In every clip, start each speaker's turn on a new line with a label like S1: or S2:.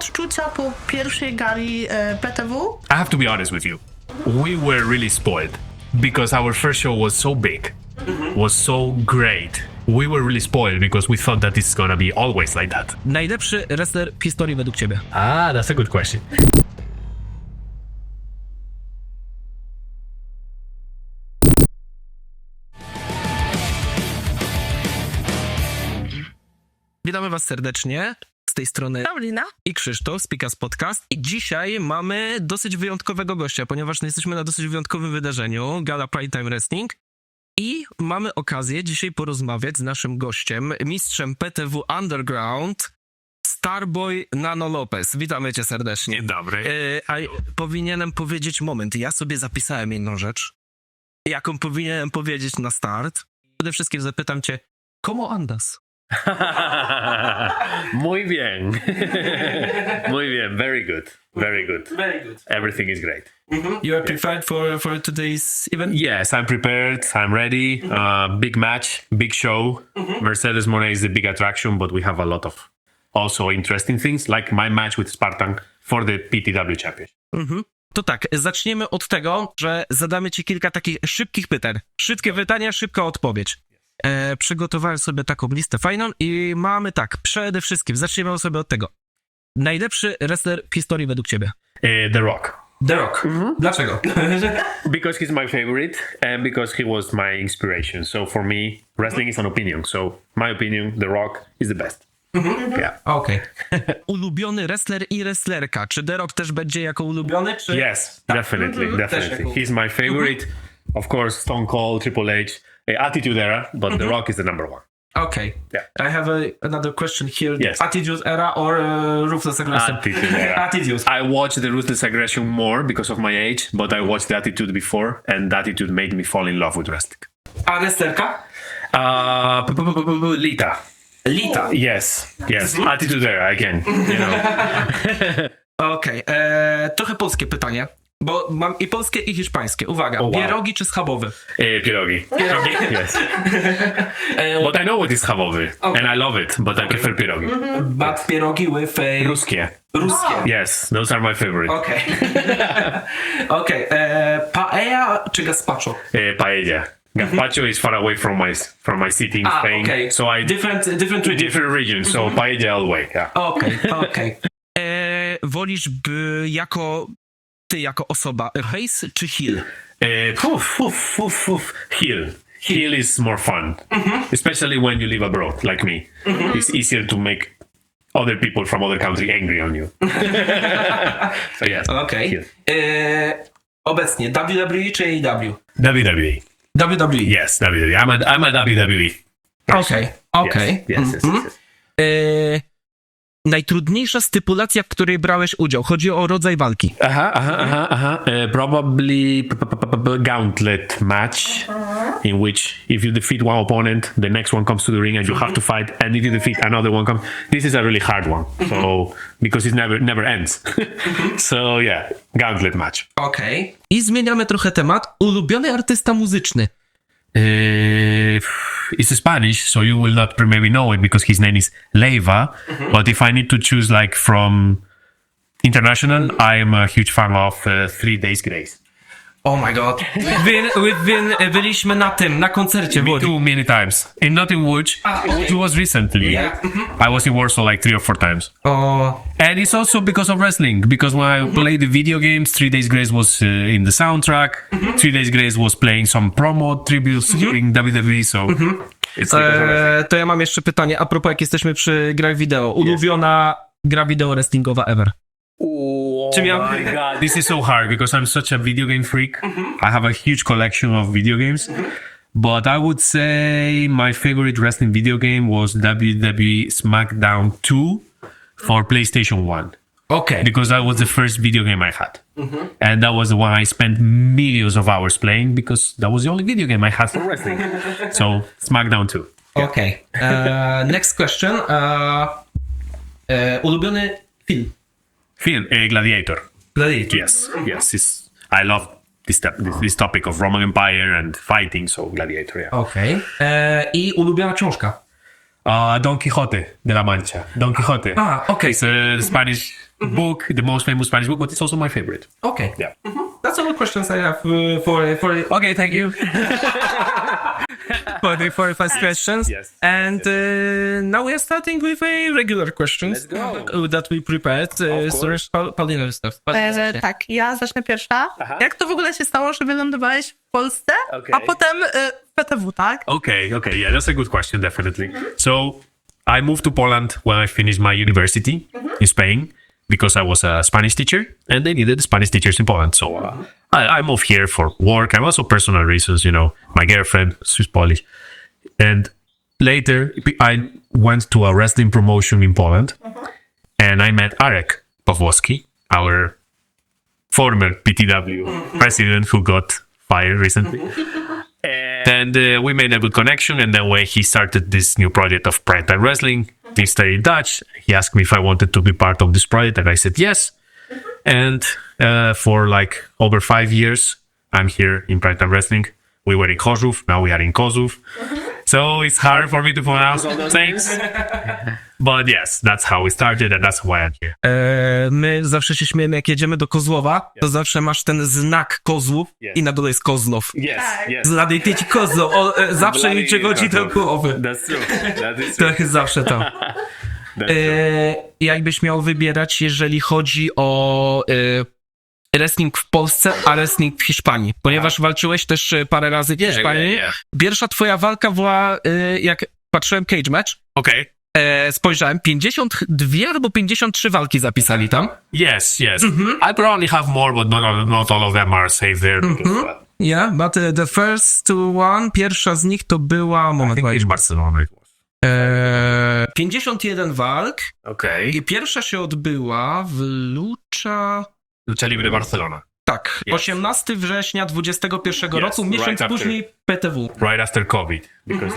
S1: odczucia po pierwszej gali PTW?
S2: I have to be honest with you. We were really spoiled because our first show was so big, was so great. We were really spoiled because we thought that it's gonna be always like that.
S3: Najlepszy wrestler w historii według ciebie?
S2: That's a good question.
S3: Witamy was serdecznie. Z tej strony
S1: Paulina?
S3: i Krzysztof z Pikast Podcast. I dzisiaj mamy dosyć wyjątkowego gościa, ponieważ jesteśmy na dosyć wyjątkowym wydarzeniu, Gala Primetime Wrestling. I mamy okazję dzisiaj porozmawiać z naszym gościem, mistrzem PTW Underground, Starboy Nano Lopez. Witamy cię serdecznie.
S2: Dzień dobry.
S3: A powinienem powiedzieć, moment, ja sobie zapisałem jedną rzecz, jaką powinienem powiedzieć na start. Przede wszystkim zapytam cię, ¿cómo andas?
S4: Muy bien. Muy bien. Very good. Very good.
S3: Very good.
S4: Everything is great.
S3: You are prepared for today's event?
S4: Yes, I'm prepared. I'm ready. Big match, big show. Mercedes Monet is the big attraction, but we have a lot of also interesting things, like my match with Spartan for the PTW Championship.
S3: To tak, zaczniemy od tego, że zadamy ci kilka takich szybkich pytań. Szybkie pytania, szybka odpowiedź. Przygotowałem sobie taką listę fajną i mamy tak, przede wszystkim, zaczniemy sobie od tego. Najlepszy wrestler w historii według ciebie?
S4: The Rock.
S3: The Rock. Dlaczego?
S4: Because he's my favorite and because he was my inspiration. So for me, wrestling is an opinion. So my opinion, The Rock is the best. Yeah.
S3: Okej. Ulubiony wrestler i wrestlerka. Czy The Rock też będzie jako ulubiony? Czy...
S4: Yes, definitely, definitely. He's my favorite. Of course, Stone Cold, Triple H, Attitude Era, but The Rock is the number one.
S3: Okay.
S4: Yeah.
S3: I have another question here.
S4: Yes.
S3: Attitude Era or Ruthless Aggression?
S4: Attitude Era.
S3: Attitude.
S4: I watched the Ruthless Aggression more because of my age, but I watched the Attitude before, and the Attitude made me fall in love with wrestling.
S3: A wrestlerka?
S4: Lita.
S3: Lita.
S4: Yes. Attitude Era again. You know.
S3: Okej. Trochę polskie pytanie. Bo mam i polskie, i hiszpańskie. Uwaga,
S4: wow.
S3: pierogi czy schabowy?
S4: Pierogi. Yes. But I know what is schabowy, and I love it, but I prefer pierogi.
S3: But pierogi with...
S4: Ruskie. Yes, those are my favorite.
S3: Okej. Okej. Paella czy gazpacho?
S4: Paella. Gazpacho is far away from my city in Spain,
S3: okay.
S4: so I
S3: Different
S4: regions. So paella all the way. Yeah.
S3: Okej. Wolisz by jako osoba face czy heel?
S4: Heel. Heel is more fun, especially when you live abroad, like me. It's easier to make other people from other country angry on you. So yes.
S3: Okej.
S4: Heel.
S3: Obecnie WWE czy AEW?
S4: WWE.
S3: WWE.
S4: Yes, WWE. I'm a WWE.
S3: Okej.
S4: Yes.
S3: Najtrudniejsza stypulacja, w której brałeś udział. Chodzi o rodzaj walki.
S4: Probably gauntlet match in which if you defeat one opponent, the next one comes to the ring and you have to fight, and if you defeat another one this is a really hard one. So because it never ends. So yeah, gauntlet match.
S3: Okej. I zmieniamy trochę temat. Ulubiony artysta muzyczny.
S4: It's Spanish, so you will not maybe know it because his name is Leiva. But if I need to choose like from international, I am a huge fan of 3 Days Grace.
S3: Oh my god. Byliśmy na koncercie.
S4: Me too, many times. In Notting Wood, it was recently.
S3: Yeah.
S4: I was in Warsaw like 3 or 4 times.
S3: Oh.
S4: And it's also because of wrestling. Because when I played the video games, 3 Days Grace was in the soundtrack. 3 Days Grace was playing some promo tributes during WWE, so it's
S3: To ja mam jeszcze pytanie, a propos jak jesteśmy przy grach wideo. Ulubiona gra wideo wrestlingowa ever.
S4: Oh my god, this is so hard because I'm such a video game freak. I have a huge collection of video games. But I would say my favorite wrestling video game was WWE SmackDown 2 for PlayStation 1.
S3: Okay.
S4: Because that was the first video game I had. And that was the one I spent millions of hours playing because that was the only video game I had for wrestling. So SmackDown 2.
S3: Okay. Next question. Ulubiony film?
S4: Gladiator.
S3: Gladiator.
S4: Yes. I love this topic of Roman Empire and fighting, so Gladiator, yeah.
S3: Okej. I ulubiona książka?
S4: Don Quixote de la Mancha. Don Quixote.
S3: Okay.
S4: It's a Spanish book, the most famous Spanish book, but it's also my favorite.
S3: Okay.
S4: Yeah.
S3: That's all the questions I have for
S4: Okay, thank you.
S3: for the first questions.
S4: Yes.
S3: And now we are starting with a regular questions.
S4: Let's go.
S3: That we prepared. So Paulina stuff.
S1: Tak, ja zacznę pierwsza. Jak to w ogóle się stało, że wylądowałeś w Polsce,
S4: Okej.
S1: a potem w PTW, tak?
S4: Okay, yeah, that's a good question, definitely. So, I moved to Poland when I finished my university in Spain because I was a Spanish teacher and they needed Spanish teachers in Poland. So, I moved here for work and also personal reasons, my girlfriend, Swiss Polish. And later, I went to a wrestling promotion in Poland and I met Arek Pawłowski, our former PTW president who got fired recently. And we made a good connection. And then when he started this new project of Primetime Wrestling, he studied Dutch. He asked me if I wanted to be part of this project, and I said yes. And for like over 5 years, I'm here in Primetime Wrestling. We were in Chorzów, now we are in Kozów. So it's hard for me to pronounce all those names. But yes, that's how we started and that's why I'm here.
S3: My zawsze się śmiejemy, jak jedziemy do Kozłowa, to zawsze masz ten znak Kozłów i na dole jest Kozlow.
S4: Yes, yes.
S3: Zladujcie ci Kozłow, zawsze mi przychodzi do głowy.
S4: That's true. That is
S3: To
S4: true.
S3: jest zawsze to. Jakbyś miał wybierać, jeżeli chodzi o wrestling w Polsce, a wrestling w Hiszpanii? Ponieważ walczyłeś też parę razy w Hiszpanii.
S4: yeah.
S3: Pierwsza twoja walka była, jak patrzyłem cage match,
S4: Okay.
S3: spojrzałem, 52 albo 53 walki zapisali tam.
S4: Yes. I probably have more, but not all of them are saved there. Because,
S3: Yeah, but the first one, pierwsza z nich to była...
S4: I
S3: Moment,
S4: think it's Barcelona. It was.
S3: 51 walk
S4: Okay.
S3: i pierwsza się odbyła w
S4: Lucha Libre Barcelona.
S3: Tak,
S4: Yes.
S3: 18 września 2021
S4: Yes,
S3: roku, miesiąc
S4: right after.
S3: później PTW.
S4: Right after COVID. Because,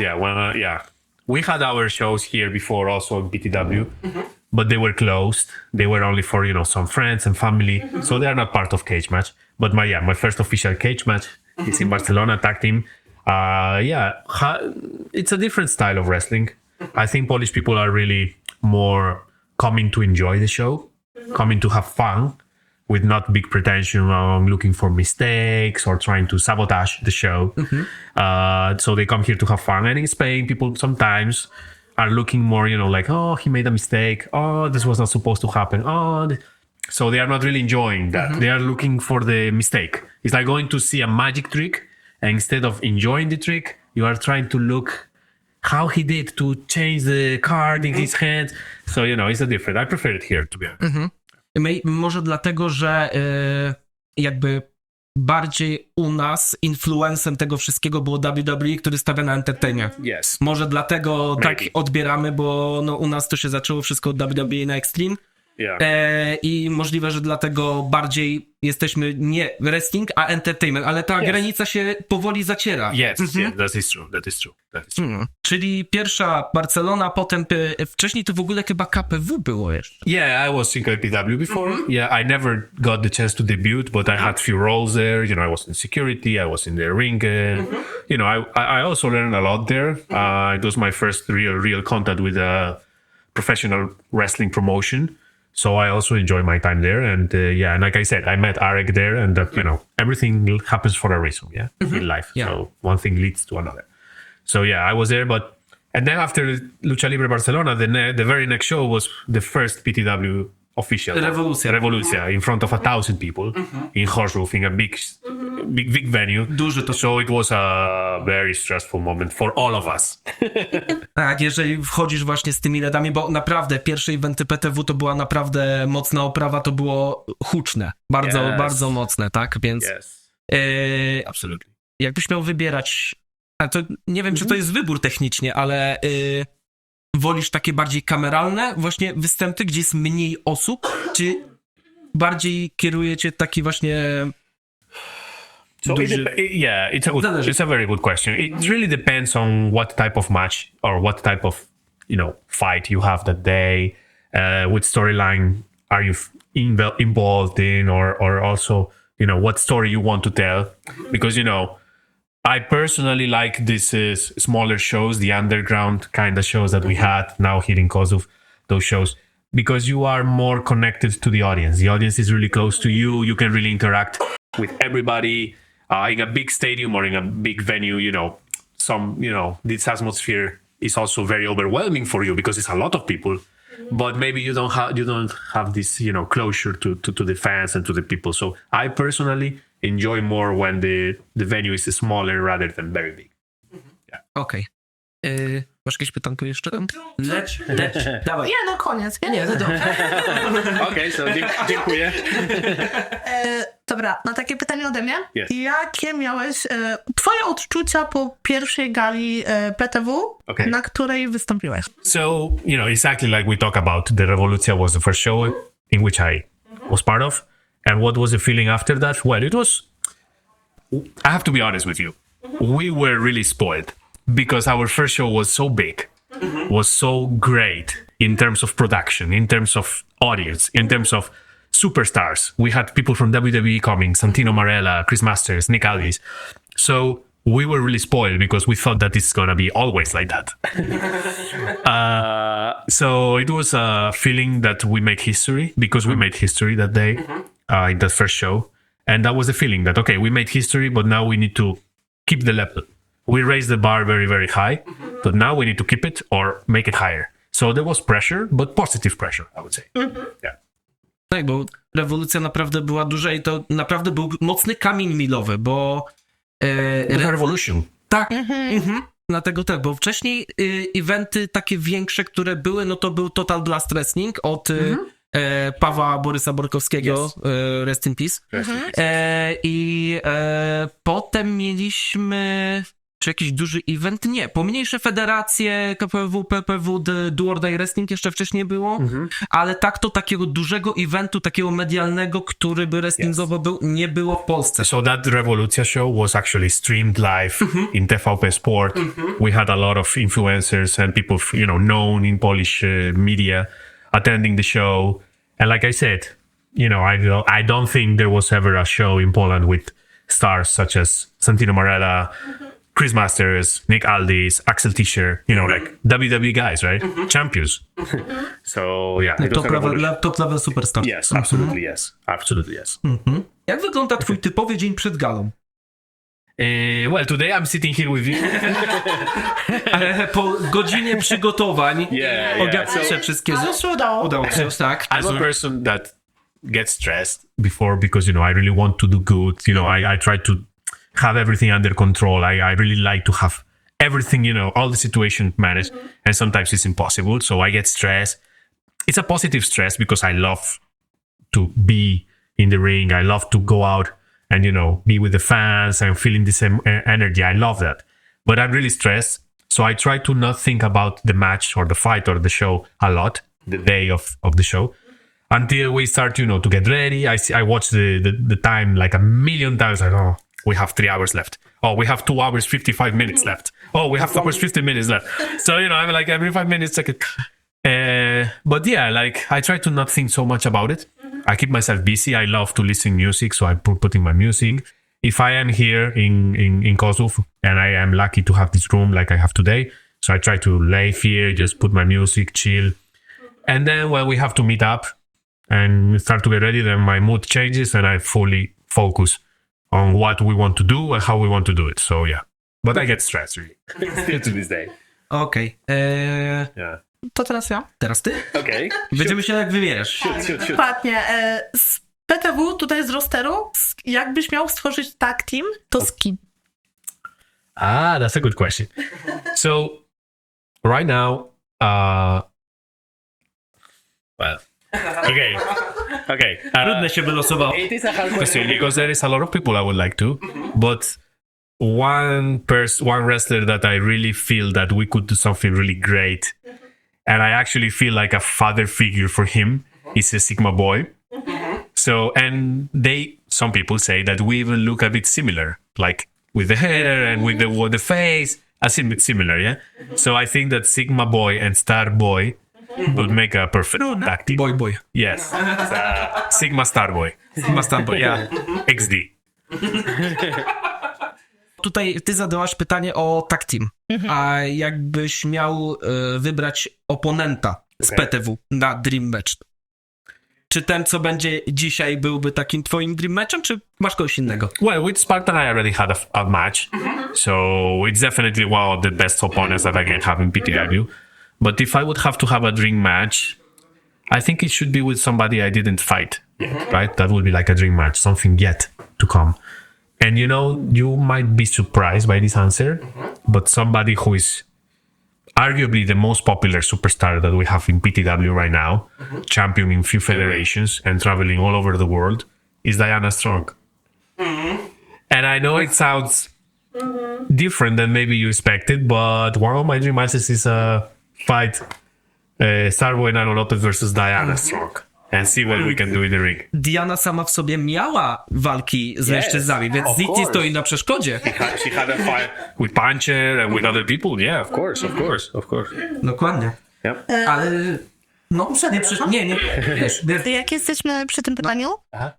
S4: we had our shows here before also in PTW, but they were closed. They were only for, some friends and family. So they are not part of cage match. But my first official cage match is in Barcelona, tag team. It's a different style of wrestling. I think Polish people are really more coming to enjoy the show, coming to have fun with not big pretension on looking for mistakes or trying to sabotage the show. So they come here to have fun. And in Spain, people sometimes are looking more, like, oh, he made a mistake. Oh, this was not supposed to happen. So they are not really enjoying that. They are looking for the mistake. It's like going to see a magic trick. And instead of enjoying the trick, you are trying to look how he did to change the card in his hand. So, it's a different. I prefer it here, to be honest.
S3: Może dlatego, że jakby bardziej u nas influencem tego wszystkiego było WWE, który stawia na entertainment.
S4: Yes.
S3: Może dlatego tak
S4: Maybe.
S3: odbieramy, bo u nas to się zaczęło wszystko od WWE na Extreme.
S4: Yeah.
S3: I możliwe, że dlatego bardziej jesteśmy nie wrestling, a entertainment, ale ta granica się powoli zaciera.
S4: Yes, that is true. That is true.
S3: Czyli pierwsza Barcelona, potem wcześniej to w ogóle chyba KPW było jeszcze.
S4: Yeah, I was in PTW before. Yeah, I never got the chance to debut, but I had few roles there. I was in security, I was in the ring. I also learned a lot there. It was my first real contact with a professional wrestling promotion. So I also enjoy my time there. And and like I said, I met Arek there and, everything happens for a reason, in life.
S3: Yeah.
S4: So one thing leads to another. So I was there, and then after Lucha Libre Barcelona, the very next show was the first PTW official. Revolucja in front of 1,000 people in Chorzów, in a big venue.
S3: Duży to.
S4: So it was a very stressful moment for all of us.
S3: Tak, jeżeli wchodzisz właśnie z tymi ledami, bo naprawdę pierwsze eventy PTW to była naprawdę mocna oprawa, to było huczne. Bardzo,
S4: Yes.
S3: bardzo mocne, tak? Więc
S4: Yes, absolutely.
S3: jakbyś miał wybierać, a to nie wiem, czy to jest wybór technicznie, ale wolisz takie bardziej kameralne właśnie występy, gdzie jest mniej osób, czy bardziej kieruje cię taki właśnie...
S4: So it's a very good question. It really depends on what type of match or what type of fight you have that day. Which storyline are you involved in, or also what story you want to tell? Because I personally like these smaller shows, the underground kind of shows that we had now here in Kozów. Those shows
S2: because you are more connected to the audience. The audience is really close to you. You can really interact with everybody in a big stadium or in a big venue. This atmosphere is also very overwhelming for you because it's a lot of people. But maybe you don't have this closure to the fans and to the people. So I personally enjoy more when the venue is smaller rather than very big.
S3: Okej. Masz jakieś pytanko jeszcze? Dawaj.
S1: Nie, no koniec.
S3: Nie, no dobrze.
S4: Okej, so dziękuję.
S1: Dobra, no takie pytanie ode mnie.
S4: Yes.
S1: Jakie miałeś twoje odczucia po pierwszej gali PTW, na której wystąpiłeś?
S2: So, exactly like we talk about, the Revolucja was the first show in which I was part of. And what was the feeling after that? Well, I have to be honest with you. We were really spoiled because our first show was so big, was so great in terms of production, in terms of audience, in terms of superstars. We had people from WWE coming, Santino Marella, Chris Masters, Nick Aldis. So we were really spoiled because we thought that it's going to be always like that. So it was a feeling that we make history because we made history that day in that first show. And that was the feeling that, okay, we made history, but now we need to keep the level. We raised the bar very, very high, but now we need to keep it or make it higher. So there was pressure, but positive pressure, I would say. Yeah.
S3: Tak, bo rewolucja naprawdę była duża i to naprawdę był mocny kamień milowy, bo...
S2: Revolution.
S3: Tak, dlatego tak, bo wcześniej eventy takie większe, które były, no to był Total Blast Wrestling od Pawła Borysa Borkowskiego, rest in peace. Potem mieliśmy... Czy jakiś duży event? Nie. Pomniejsze federacje, KPW, PPW, Do or Die Wrestling jeszcze wcześniej było, ale tak to takiego dużego eventu, takiego medialnego, który by wrestlingowo był, nie było w Polsce.
S2: So that Revolucja show was actually streamed live in TVP Sport. We had a lot of influencers and people, known in Polish media attending the show. And like I said, I don't think there was ever a show in Poland with stars such as Santino Marella, Chris Masters, Nick Aldis, Axel Tischer, like WWE guys, right? Champions. So, yeah.
S3: Top level superstar.
S2: Yes, absolutely yes. Absolutely yes.
S3: Jak wygląda twój typowy dzień przed galą?
S2: Well, today I'm sitting here with you.
S3: Po godzinie przygotowań
S2: So,
S3: wszystkie...
S1: Udało
S3: się, tak.
S2: I'm a person that gets stressed before because, I really want to do good. I try to have everything under control. I really like to have everything, all the situation managed. And sometimes it's impossible. So I get stressed. It's a positive stress because I love to be in the ring. I love to go out and, be with the fans. I'm feeling the same energy. I love that. But I'm really stressed. So I try to not think about the match or the fight or the show a lot, the day of the show. Until we start, to get ready. I watch the time like a million times. I know. We have 3 hours left. Oh, we have 2 hours, 55 minutes left. Oh, we have 2 hours, 50 minutes left. So, I'm like every 5 minutes, but yeah, like I try to not think so much about it. I keep myself busy. I love to listen music. So I putting my music. If I am here in Kosovo and I am lucky to have this room like I have today. So I try to lay here, just put my music, chill. And then when we have to meet up and start to get ready, then my mood changes and I fully focus on what we want to do and how we want to do it. So yeah, but I get stressed really still to this day.
S3: Okej.
S2: Yeah.
S1: To teraz ja.
S3: Teraz ty?
S2: Okay.
S3: Będziemy się jak wymierasz.
S2: Shoot.
S1: Dokładnie. Z PTW, tutaj z rosteru, jakbyś miał stworzyć tag team, to z kim?
S2: That's a good question. So right now, well, okay.
S3: Trudne się wylosowało.
S2: It is a hard question because there is a lot of people I would like to, but one wrestler that I really feel that we could do something really great, and I actually feel like a father figure for him is a Sigma Boy. So, and some people say that we even look a bit similar, like with the hair and with the face, a bit similar, yeah. So I think that Sigma Boy and Starboy would make a perfect tag team.
S3: Boy.
S2: Yes. Sigma Starboy.
S3: Sigma Starboy, ja.
S2: XD.
S3: Tutaj ty zadałaś pytanie o tag team. A jakbyś miał wybrać oponenta z PTW na Dream Match. Czy ten, co będzie dzisiaj, byłby takim twoim Dream Matchem, czy masz kogoś innego?
S2: Well, with Spartan, I already had a match, so it's definitely one of the best opponents that I can have in PTW. But if I would have to have a dream match, I think it should be with somebody I didn't fight, right? That would be like a dream match, something yet to come. And you know, you might be surprised by this answer, but somebody who is arguably the most popular superstar that we have in PTW right now, champion in few federations and traveling all over the world, is Diana Strong. And I know it sounds different than maybe you expected, but one of my dream matches is a fight Starboy Nano Lopez versus Diana Strong. And see what we can do in the ring.
S3: Diana sama w sobie miała walki z mężczyznami, więc nikt nie stoi na przeszkodzie.
S2: She had a fight with Puncher and with other people. Yeah, of course.
S3: Dokładnie.
S2: Yep.
S3: Ale no uprzednio nie. Wiesz,
S1: Jak jesteśmy przy tym pytaniu,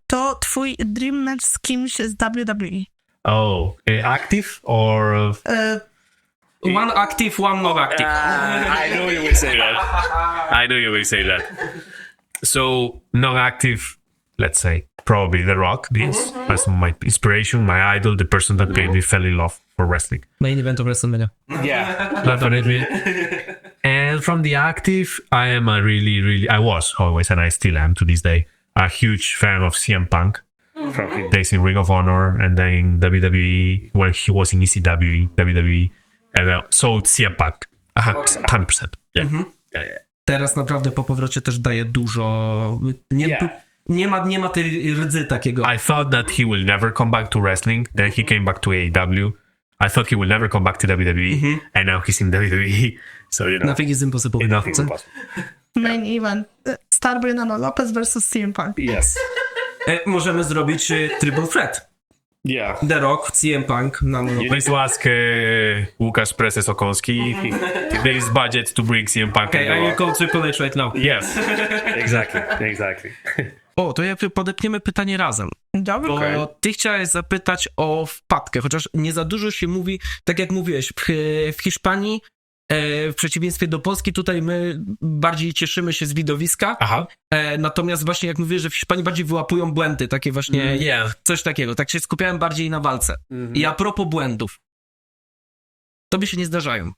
S1: to twój dream match z kimś z WWE.
S2: Oh, active or...
S3: one active, one not active.
S2: I knew you would say that. So, non-active, let's say, probably The Rock. This as my inspiration, my idol, the person that made me fell in love for wrestling.
S3: Main event of WrestleMania.
S2: Yeah, definitely. And from the active, I am a I was always, and I still am to this day, a huge fan of CM Punk. From his days in Ring of Honor and then in WWE, when he was in ECW, WWE. And so CM Punk, 100%. Yeah. Yeah.
S3: Teraz naprawdę po powrocie też daje dużo. Nie ma tej rdzy takiego.
S2: I thought that he will never come back to wrestling. Then he came back to AEW. I thought he will never come back to WWE. And now he's in WWE. So, you know.
S3: Nothing is impossible.
S2: Nothing impossible.
S1: Main event. Starboy Nano Lopez versus CM Punk.
S2: Yes.
S3: Możemy zrobić triple threat.
S2: Yeah.
S3: The Rock, CM Punk, Nano Lopez.
S2: You need to ask Łukasz Prezes Okonski if there is budget to bring CM Punk.
S3: Okay, I will call Triple H right now.
S2: Yes, exactly.
S3: O, to jak podepniemy pytanie razem.
S1: Dobra.
S3: Bo ty chciałeś zapytać o wpadkę, chociaż nie za dużo się mówi, tak jak mówiłeś, w Hiszpanii, w przeciwieństwie do Polski, tutaj my bardziej cieszymy się z widowiska.
S2: Aha.
S3: Natomiast właśnie jak mówię, że w Hiszpanii bardziej wyłapują błędy, takie właśnie coś takiego. Tak się skupiałem bardziej na walce. I a propos błędów, tobie się nie zdarzają.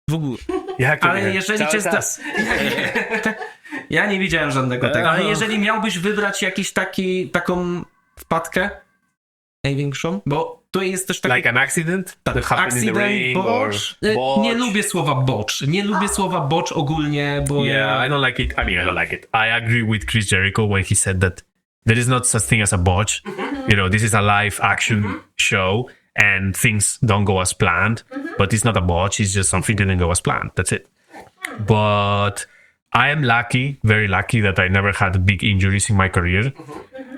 S3: W ogóle. Ale jeżeli cię ja nie widziałem żadnego tego. Ale jeżeli miałbyś wybrać taką wpadkę największą, bo tu jest też taki...
S2: Like an accident?
S3: Tak, accident, botch. Nie lubię słowa botch. Nie lubię słowa botch ogólnie, bo...
S2: Yeah, I don't like it. I mean, I don't like it. I agree with Chris Jericho when he said that there is not such thing as a botch. You know, this is a live action show and things don't go as planned, but it's not a botch. It's just something didn't go as planned. That's it. But I am lucky, very lucky that I never had big injuries in my career.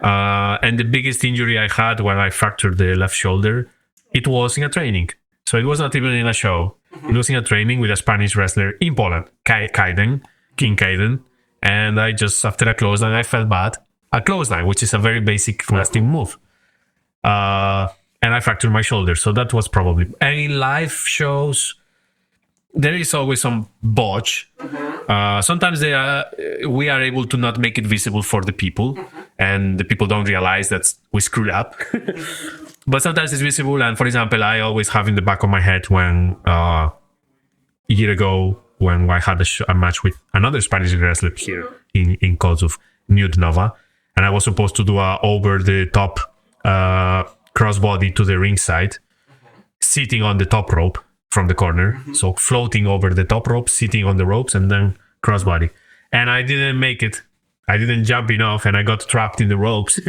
S2: And the biggest injury I had when I fractured the left shoulder, it was in a training. So it was not even in a show. It was in a training with a Spanish wrestler in Poland, King Kaiden. And I just, after a clothesline, I felt bad. A clothesline, which is a very basic wrestling move. And I fractured my shoulder. So that was probably... And in live shows, there is always some botch. Sometimes we are able to not make it visible for the people, and the people don't realize that we screwed up. But sometimes it's visible, and for example, I always have in the back of my head when a year ago when I had a match with another Spanish wrestler here in Kozów, Nude Nova, and I was supposed to do a over-the-top crossbody to the ringside, sitting on the top rope from the corner. So floating over the top rope, sitting on the ropes, and then crossbody. And I didn't make it. I didn't jump enough, and I got trapped in the ropes.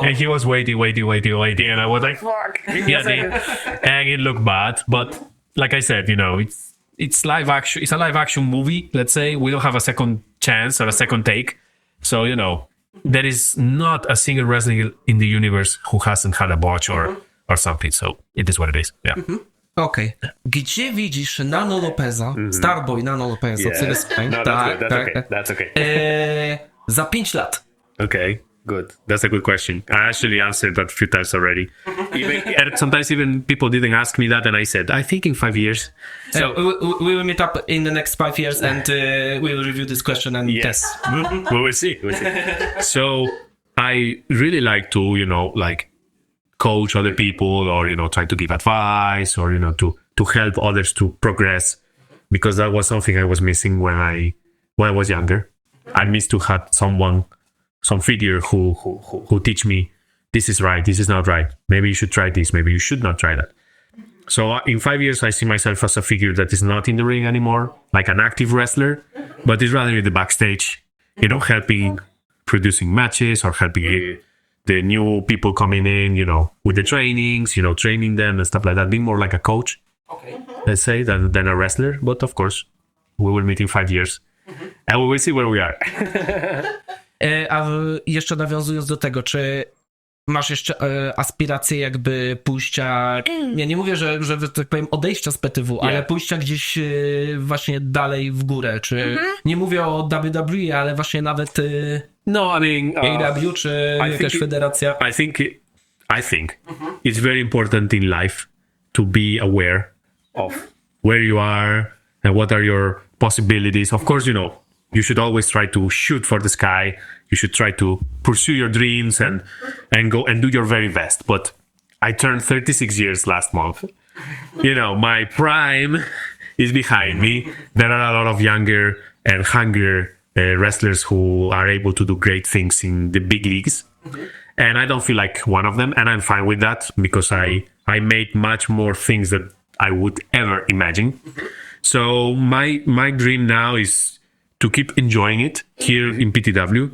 S2: And he was waiting. And I was like, fuck. And it looked bad. But like I said, you know, it's live action. It's a live action movie, let's say. We don't have a second chance or a second take. So, you know, there is not a single wrestler in the universe who hasn't had a botch or something. So it is what it is. Yeah.
S3: Okej. Gdzie widzisz Nano Lopeza, Starboy Nano Lopeza,
S2: No, that's okay.
S3: za 5 lat?
S2: Okay.
S4: Good. That's a good question. I actually answered that a few times already. And sometimes even people didn't ask me that, and I said, I think in 5 years.
S3: So we will meet up in the next 5 years, and we will review this question and
S4: yes, we will see. So I really like to, like coach other people, or try to give advice, or to help others to progress, because that was something I was missing when I was younger. I missed to have some figure who teach me this is right, this is not right. Maybe you should try this, maybe you should not try that. So in 5 years, I see myself as a figure that is not in the ring anymore, like an active wrestler, but is rather in the backstage, helping, producing matches, or helping the new people coming in, with the trainings, training them and stuff like that, being more like a coach, let's say, than a wrestler. But of course, we will meet in 5 years and we will see where we are.
S3: A jeszcze nawiązując do tego, czy masz jeszcze aspiracje jakby pójścia, ja nie mówię, że tak powiem odejścia z PTW, ale pójścia gdzieś właśnie dalej w górę, czy nie mówię o WWE, ale właśnie nawet
S4: no, I mean,
S3: AEW, czy jakaś federacja?
S4: I think it's very important in life to be aware of where you are and what are your possibilities. Of course, you should always try to shoot for the sky. You should try to pursue your dreams and go and do your very best. But I turned 36 years last month. My prime is behind me. There are a lot of younger and hungrier wrestlers who are able to do great things in the big leagues. And I don't feel like one of them. And I'm fine with that, because I made much more things that I would ever imagine. So my dream now is to keep enjoying it here in PTW.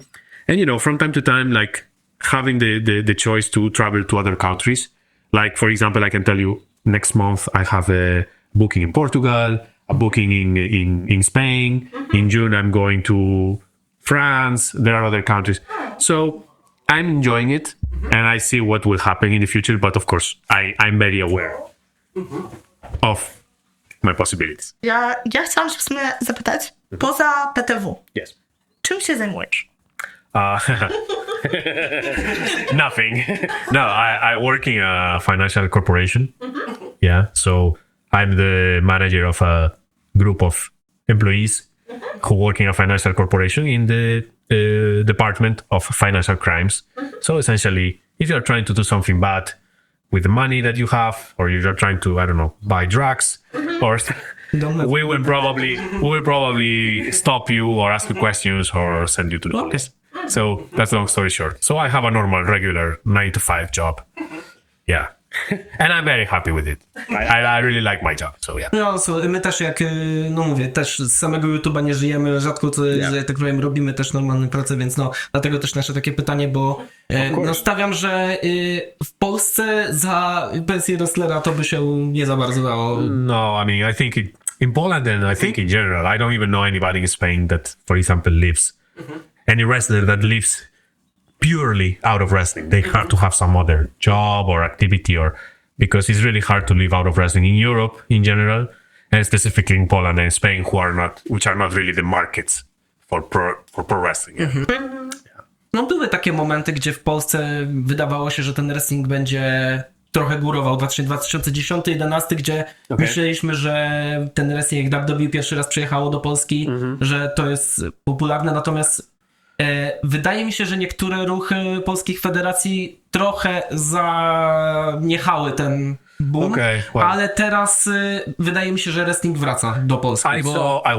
S4: And, from time to time, like having the choice to travel to other countries. Like, for example, I can tell you next month I have a booking in Portugal, a booking in Spain. In June, I'm going to France. There are other countries. So I'm enjoying it, and I see what will happen in the future. But of course, I'm very aware of my possibilities.
S1: Ja chciałam się w sumie zapytać, poza PTW,
S4: Yes.
S1: czym się zajmujesz?
S2: Nothing. No, I work in a financial corporation. Yeah, so I'm the manager of a group of employees who work in a financial corporation in the department of financial crimes. So essentially, if you're trying to do something bad with the money that you have, or you're trying to, I don't know, buy drugs, or we will probably stop you or ask you questions or send you to the police. So that's long story short. So I have a normal, regular 9-to-5 job. Yeah. And I'm very happy with it. I really like my job, so yeah.
S3: No, my też mówię, też z samego YouTube'a nie żyjemy, rzadko że tak powiem, robimy też normalną pracę, więc dlatego też nasze takie pytanie, bo stawiam, że w Polsce za pensję wrestlera to by się nie za bardzo dało.
S2: No, I mean, I think in Poland and I think in general, I don't even know anybody in Spain that, for example, lives, any wrestler that lives purely out of wrestling. They have to have some other job or activity, or because it's really hard to live out of wrestling in Europe in general, and specifically in Poland and Spain, which are not really the markets for pro wrestling. Yeah.
S3: No były takie momenty, gdzie w Polsce wydawało się, że ten wrestling będzie trochę górował. 2010-2011, gdzie myśleliśmy, że ten wrestling, jak WWE pierwszy raz przyjechało do Polski, że to jest popularne, natomiast wydaje mi się, że niektóre ruchy polskich federacji trochę zaniechały ten boom, ale teraz wydaje mi się, że wrestling wraca do Polski.
S2: I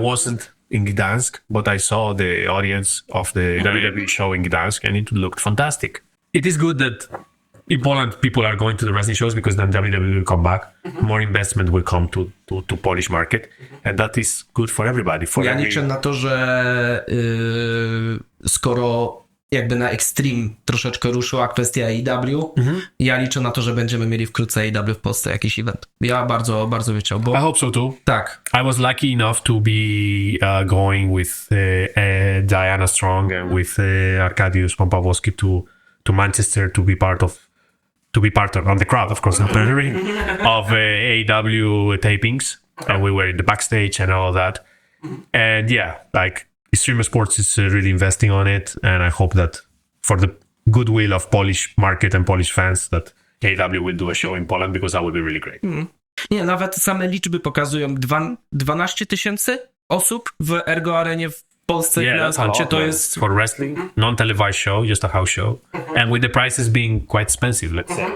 S2: wasn't in Gdańsk, but I saw the audience of the WWE show in Gdańsk, and it looked fantastic. It is good that in Poland people are going to the wrestling shows, because then WWE will come back. More investment will come to Polish market, and that is good for everybody.
S3: Liczę na to, że skoro jakby na Extreme troszeczkę ruszyła kwestia AEW, ja liczę na to, że będziemy mieli wkrótce AEW w Polsce jakiś event. Ja bardzo, bardzo bym chciał, bo...
S2: I hope so too.
S3: Tak.
S2: I was lucky enough to be going with Diana Strong and with Arkadiusz Pompawowski to Manchester to be part of on the crowd, of course, not the ring, of AEW tapings, and we were in the backstage and all that. And yeah, like Extreme Sports is really investing on it, and I hope that for the goodwill of Polish market and Polish fans that AEW will do a show in Poland, because that would be really great.
S3: Nie, nawet same liczby pokazują 12 000 osób w Ergo Arenie w Polsce.
S2: Yeah, that's a lot,
S3: to
S2: man.
S3: jest...
S2: For wrestling, non-televised show, just a house show. And with the prices being quite expensive, let's say,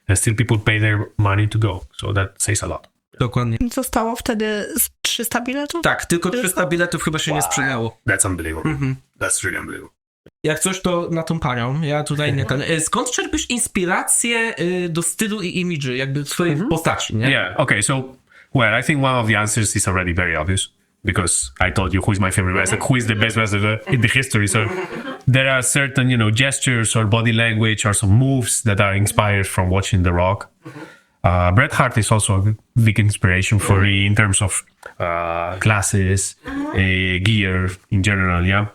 S2: and still people pay their money to go. So that says a lot.
S3: Dokładnie.
S1: Zostało wtedy z 300 biletów?
S3: Tak, tylko 300 biletów chyba się nie sprzedało.
S2: That's unbelievable. That's really unbelievable.
S3: Jak coś, to na tą panią. Ja tutaj nie ten. Skąd czerpiesz inspirację do stylu i imidży, jakby swojej postaci, nie?
S2: Yeah, okay, so, well, I think one of the answers is already very obvious, because I told you who is my favorite wrestler, who is the best wrestler in the history. So there are certain, gestures or body language or some moves that are inspired from watching The Rock. Bret Hart is also a big inspiration for me in terms of glasses, gear in general, yeah.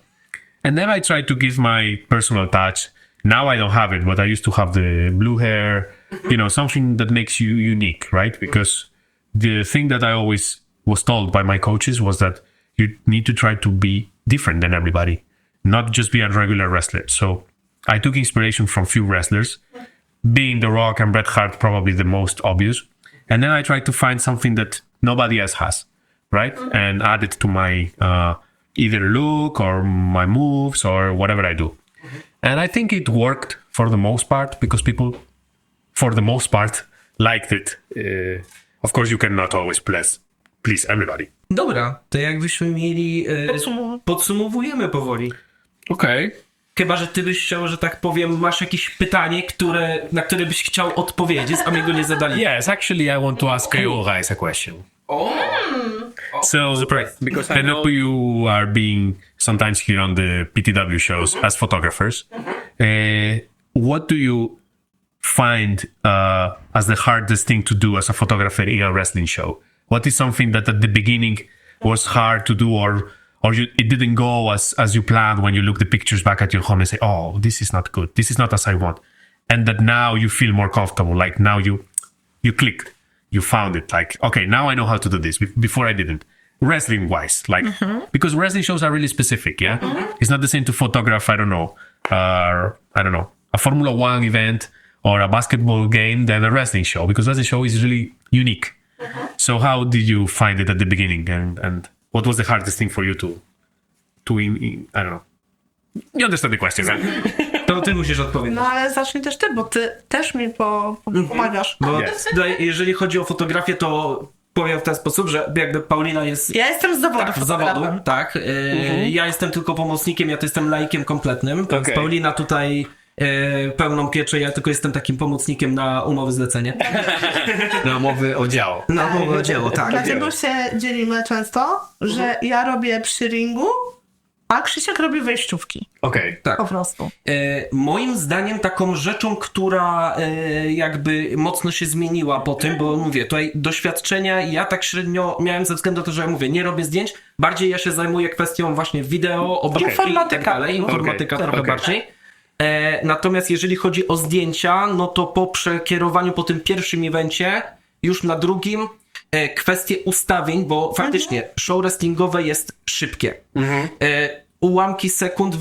S2: And then I try to give my personal touch. Now I don't have it, but I used to have the blue hair, something that makes you unique, right? Because the thing that I always was told by my coaches was that you need to try to be different than everybody, not just be a regular wrestler. So I took inspiration from few wrestlers, being The Rock and Bret Hart probably the most obvious. And then I tried to find something that nobody else has, right? And add it to my either look or my moves or whatever I do. And I think it worked for the most part, because people, for the most part, liked it. Of course, you cannot always please everybody.
S3: Dobra, to jakbyśmy mieli... Podsumowujemy powoli.
S2: Okay.
S3: Chyba, że ty byś chciał, że tak powiem, masz jakieś pytanie, na które byś chciał odpowiedzieć, a my go nie zadali.
S2: Yes, actually I want to ask you guys a question. So, because I know you are being sometimes here on the PTW shows as photographers. What do you find as the hardest thing to do as a photographer in a wrestling show? What is something that at the beginning was hard to do, or it didn't go as you planned when you look the pictures back at your home and say, oh, this is not good, this is not as I want, and that now you feel more comfortable, like now you clicked, you found it, like, okay, now I know how to do this. Before I didn't. Wrestling wise, like, because wrestling shows are really specific, yeah? It's not the same to photograph, I don't know, a Formula 1 event or a basketball game than a wrestling show, because wrestling show is really unique. So how did you find it at the beginning, and what was the hardest thing for you to I don't know. You understand the question, right?
S3: To ty musisz odpowiedzieć.
S1: No ale zacznij też ty, bo ty też mi pomagasz.
S3: Bo
S2: Yes.
S3: tutaj, jeżeli chodzi o fotografię, to powiem w ten sposób, że jakby Paulina jest...
S1: Ja jestem z zawodu.
S3: Tak, z zawodu, tak. Ja jestem tylko pomocnikiem, ja to jestem laikiem kompletnym. Więc
S2: Okay.
S3: Paulina tutaj pełną pieczę, ja tylko jestem takim pomocnikiem na umowy zlecenie.
S2: Na umowy o dzieło.
S3: Na umowy o dzieło, tak.
S1: Dlatego się dzielimy często, że ja robię przy ringu, a Krzysiek robi wejściówki.
S2: Okay.
S3: Tak.
S1: Po prostu.
S3: Moim zdaniem taką rzeczą, która jakby mocno się zmieniła po tym, bo mówię, tutaj doświadczenia ja tak średnio miałem ze względu na to, że ja mówię, nie robię zdjęć, bardziej ja się zajmuję kwestią właśnie wideo, obrazki i tak dalej, informatyka trochę bardziej. Natomiast jeżeli chodzi o zdjęcia, no to po przekierowaniu po tym pierwszym evencie, już na drugim, kwestie ustawień, bo faktycznie show wrestlingowe jest szybkie. Ułamki sekund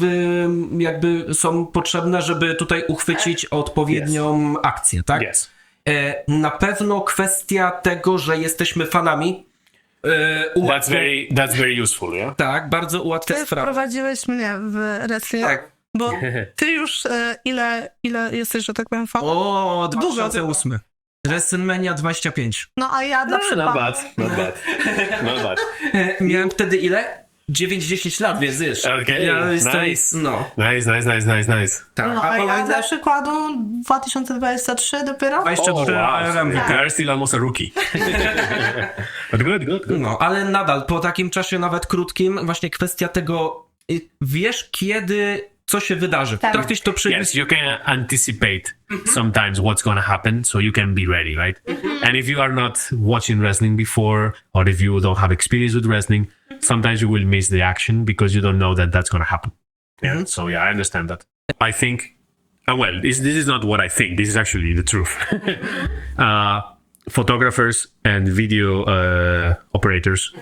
S3: jakby są potrzebne, żeby tutaj uchwycić odpowiednią akcję, tak?
S2: Yes.
S3: Na pewno kwestia tego, że jesteśmy fanami.
S2: That's very useful, yeah?
S3: Tak, bardzo ułatwia
S1: Ty
S3: sprawę.
S1: wprowadziłeś mnie w wrestling,
S3: Tak.
S1: bo ty już ile jesteś, że tak powiem, fan?
S3: O, 2008. WrestleMania 25.
S1: No a ja na przykład...
S2: Not bad.
S3: Miałem wtedy ile? 9-10 lat, więc wiesz.
S2: Okay,
S3: ja jestem,
S2: nice.
S3: No.
S2: Nice.
S3: Tak.
S1: No, a ja dla przykładu 2023 dopiero?
S3: 23 ARM.
S2: You're still almost a rookie. But good.
S3: No, ale nadal, po takim czasie nawet krótkim, właśnie kwestia tego, wiesz kiedy co się wydarzy.
S1: Tak.
S3: Potrafisz to przewidzieć.
S2: Yes, you can anticipate sometimes what's gonna happen, so you can be ready, right? And if you are not watching wrestling before, or if you don't have experience with wrestling, sometimes you will miss the action because you don't know that that's gonna happen. Yeah. So yeah, I understand that. I think, well, this is not what I think. This is actually the truth. Photographers and video operators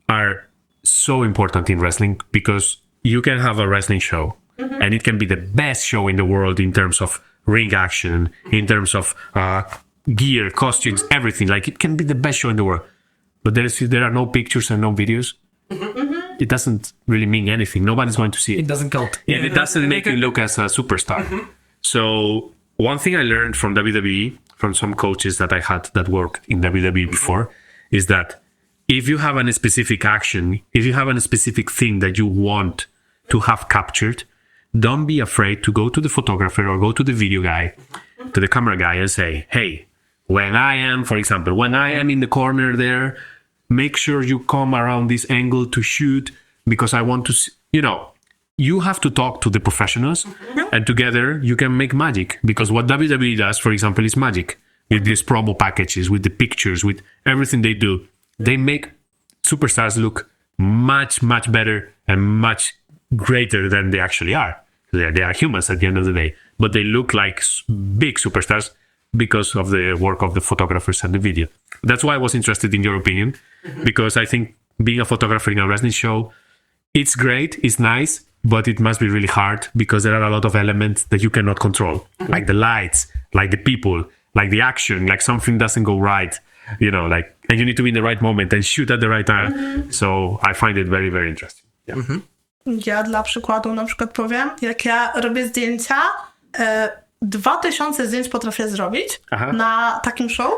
S2: are so important in wrestling, because you can have a wrestling show
S4: and it can be the best show in the world in terms of ring action, in terms of gear, costumes, everything. Like, it can be the best show in the world, but there are no pictures and no videos. It doesn't really mean anything. Nobody's going to see it.
S3: It doesn't count.
S4: And it doesn't make you look as a superstar. So one thing I learned from WWE, from some coaches that I had that worked in WWE before, is that if you have a specific action, if you have a specific thing that you want to have captured, don't be afraid to go to the photographer or go to the video guy, to the camera guy, and say, hey, when I am in the corner there, make sure you come around this angle to shoot, because I want to see, you have to talk to the professionals, and together you can make magic. Because what WWE does, for example, is magic. With these promo packages, with the pictures, with everything they do, they make superstars look much, much better and much greater than they actually are. They are humans at the end of the day, but they look like big superstars because of the work of the photographers and the video. That's why I was interested in your opinion, because I think being a photographer in a wrestling show, it's great, it's nice, but it must be really hard because there are a lot of elements that you cannot control, like the lights, like the people, like the action, like something doesn't go right, and you need to be in the right moment and shoot at the right time. So I find it very, very interesting. Yeah.
S1: Ja dla przykładu na przykład powiem, jak ja robię zdjęcia, 2000 zdjęć potrafię zrobić na takim show,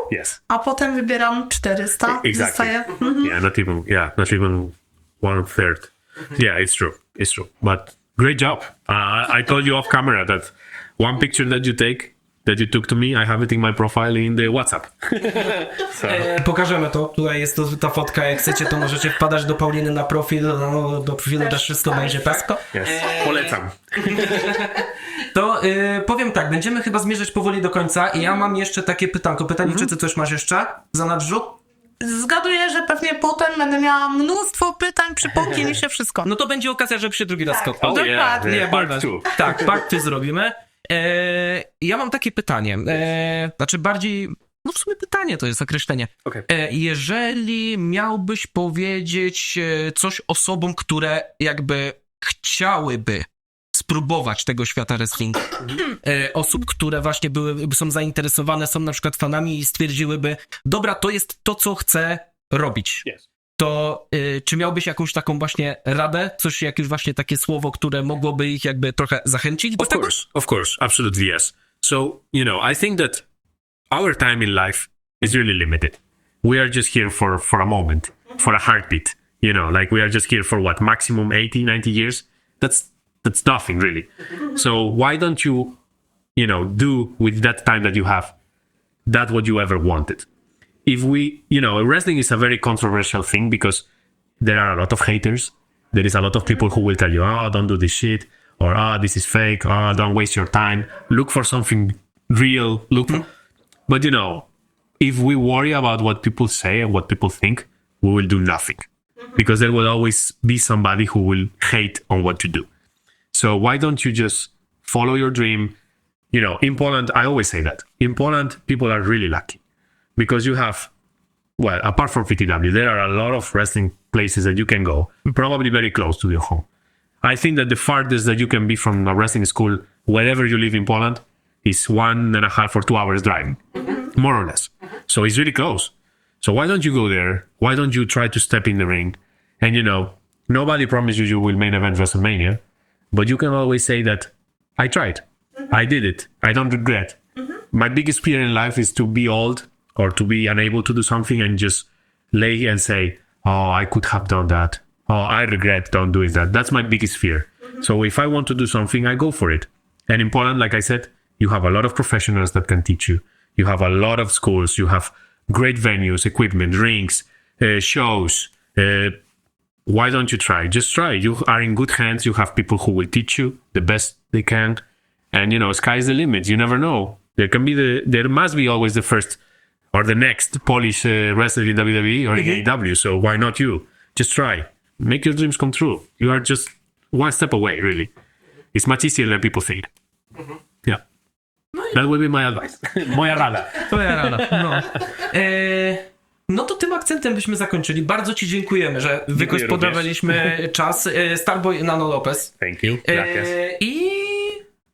S1: a potem wybieram 400.
S4: Exactly.
S1: Zostaje.
S4: Yeah, not even 1/3. Yeah, it's true. But great job. I told you off camera that one picture that you took to me, I have it in my profile in the WhatsApp.
S3: Pokażemy to. Tutaj jest ta fotka. Jak chcecie, to możecie wpadać do Pauliny na profil. Do profilu też wszystko będzie pesko.
S4: Yes. Polecam.
S3: To powiem tak, będziemy chyba zmierzać powoli do końca i ja mam jeszcze takie pytanko. Pytanie, czy ty coś masz jeszcze w zanadrzu?
S1: Zgaduję, że pewnie potem będę miała mnóstwo pytań, przypomni mi się wszystko.
S3: No to będzie okazja, żeby się drugi raz spotkał.
S1: Dokładnie.
S4: Part 2.
S3: Tak, part 2 zrobimy. Ja mam takie pytanie, znaczy bardziej, w sumie pytanie to jest określenie.
S4: Okay.
S3: Jeżeli miałbyś powiedzieć coś osobom, które jakby chciałyby spróbować tego świata wrestlingu, osób, które właśnie są zainteresowane, są na przykład fanami i stwierdziłyby, dobra, to jest to, co chcę robić.
S4: Yes.
S3: To czy miałbyś jakąś taką właśnie radę, jakieś właśnie takie słowo, które mogłoby ich jakby trochę zachęcić do tego?
S4: Of course, absolutely yes. So, I think that our time in life is really limited. We are just here for a moment, for a heartbeat, like we are just here for what, maximum 80, 90 years? That's nothing really. So why don't you, do with that time that you have, that what you ever wanted? If wrestling is a very controversial thing because there are a lot of haters. There is a lot of people who will tell you, don't do this shit, or this is fake, don't waste your time. Look for something real. But if we worry about what people say and what people think, we will do nothing. Because there will always be somebody who will hate on what you do. So why don't you just follow your dream? In Poland, I always say that. In Poland, people are really lucky. Because you have, apart from PTW, there are a lot of wrestling places that you can go, probably very close to your home. I think that the farthest that you can be from a wrestling school, wherever you live in Poland, is 1.5 or 2 hours driving, more or less. So it's really close. So why don't you go there? Why don't you try to step in the ring? And nobody promises you will main event WrestleMania, but you can always say that I tried, I did it, I don't regret. My biggest fear in life is to be old or to be unable to do something and just lay and say, I could have done that. I regret don't doing that. That's my biggest fear. So if I want to do something, I go for it. And in Poland, like I said, you have a lot of professionals that can teach you. You have a lot of schools. You have great venues, equipment, rings, shows. Why don't you try? Just try. You are in good hands. You have people who will teach you the best they can. And, sky's the limit. You never know. There must be always the first or the next Polish wrestler in WWE or in AEW. So why not you? Just try. Make your dreams come true. You are just one step away, really. It's much easier than people think. Yeah. That would be my advice. Moja rada.
S3: Twoja rada, no. No to tym akcentem byśmy zakończyli. Bardzo ci dziękujemy, że wygospodarowaliśmy czas. Starboy, Nano Lopez.
S4: Thank you. Gracias.
S3: I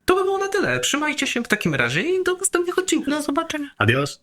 S3: to by było na tyle. Trzymajcie się w takim razie i do następnych odcinków.
S1: Do zobaczenia.
S2: Adios.